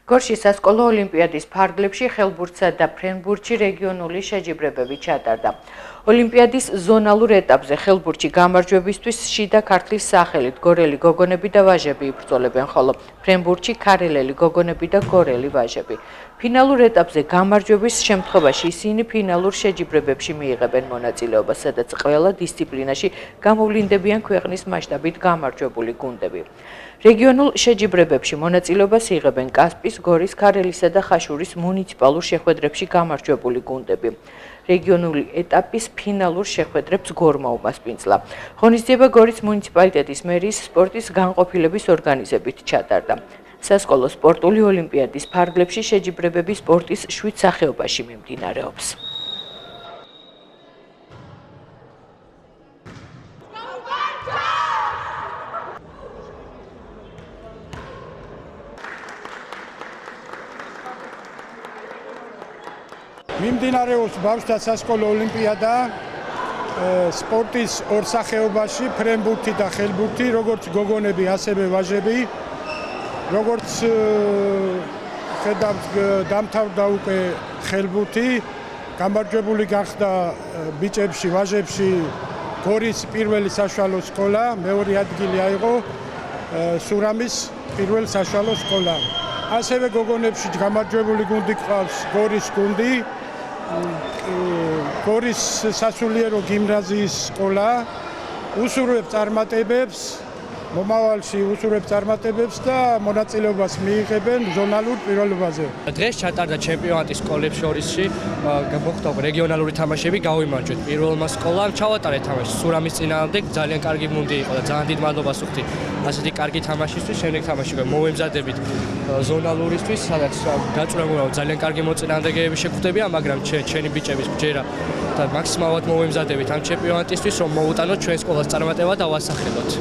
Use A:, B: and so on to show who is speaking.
A: გორში სასკოლო ოლიმპიადის ფარგლებში ხელბურთსა და ფრენბურთში რეგიონული შეჯიბრებები ჩატარდა. ოლიმპიადის ზონალურ ეტაპზე ხელბურთში გამარჯვებისთვის შიდა ქართლის სახელით გორელი გოგონები და ვაჟები იბრძოლებენ, ხოლო ფრენბურთში ქარელელი გოგონები და გორელი ვაჟები. ფინალურ ეტაპზე გამარჯვების შემთხვევაში ისინი ფინალურ შეჯიბრებებში მიიღებენ მონაწილეობას, სადაც ყველა დისციპლინაში გამოვლინდებიან ქვეყნის მასშტაბით გამარჯვებული გუნდები. რეგიონულ შეჯიბრებებში მონაწილეობას იღებენ კასპის, გორის, ქარელისა და ხაშურის მუნიციპალურ შეხვედრებში გამარჯვებული გუნდები. რეგიონული ეტაპის ფინალურ შეხვედრებს გორმა უმასპინძლა. ღონისძიება გორის მუნიციპალიტეტის მერიის სპორტის განყოფილების ორგანიზებით ჩატარდა. სასკოლო სპორტული ოლიმპიადის ფარგლებში შეჯიბრებები სპორტის 7 სახეობაში მიმდინარეობს.
B: მიმდინარეობს ბავშვთა სასკოლო ოლიმპიადა სპორტის ორ სახეობაში, ფრენბურთი და ხელბურთი, როგორც გოგონები, ასევე ვაჟები. როგორც ხედავთ, დამთავრდა უკვე ხელბურთი, გამარჯვებული გახდა ბიჭებში, ვაჟებში გორის პირველი საშუალო სკოლა, მეორე ადგილი აიღო სურამის პირველი საშუალო სკოლა. ასევე გოგონებში გამარჯვებული გუნდი ყავს გორის გუნდი, გორის სასულიერო გიმნაზიის სკოლა, უსურვებს წარმატებებს, მომავალში უსურვებს წარმატებებს და მონაწილეობას მიიღებენ ზონალურ პირველობაზე.
C: დღეს ჩატარდა ჩემპიონატი სკოლებს შორისში, მოხდა რეგიონალური თამაშები, გავიმარჯვეთ პირველმა სკოლამ, ჩავატარეთ თამაში სურამის წინააღმდეგ, ძალიან კარგი გუნდი იყო და ძალიან დიდ მადლობას ვუხდი ასეთი კარგი თამაშისთვის, შემდეგ თამაში მოვემზადებით ზონალურისთვის, სადაც გაწვრთნილ ძალიან კარგი მოწინააღმდეგეები შეგვხვდებიან, მაგრამ ჩვენი ბიჭების ბჯერა და მაქსიმალურად მოვემზადებით ამ ჩემპიონატისთვის, რომ მოუტანოთ ჩვენ სკოლას წარმატება და ვასახელოთ.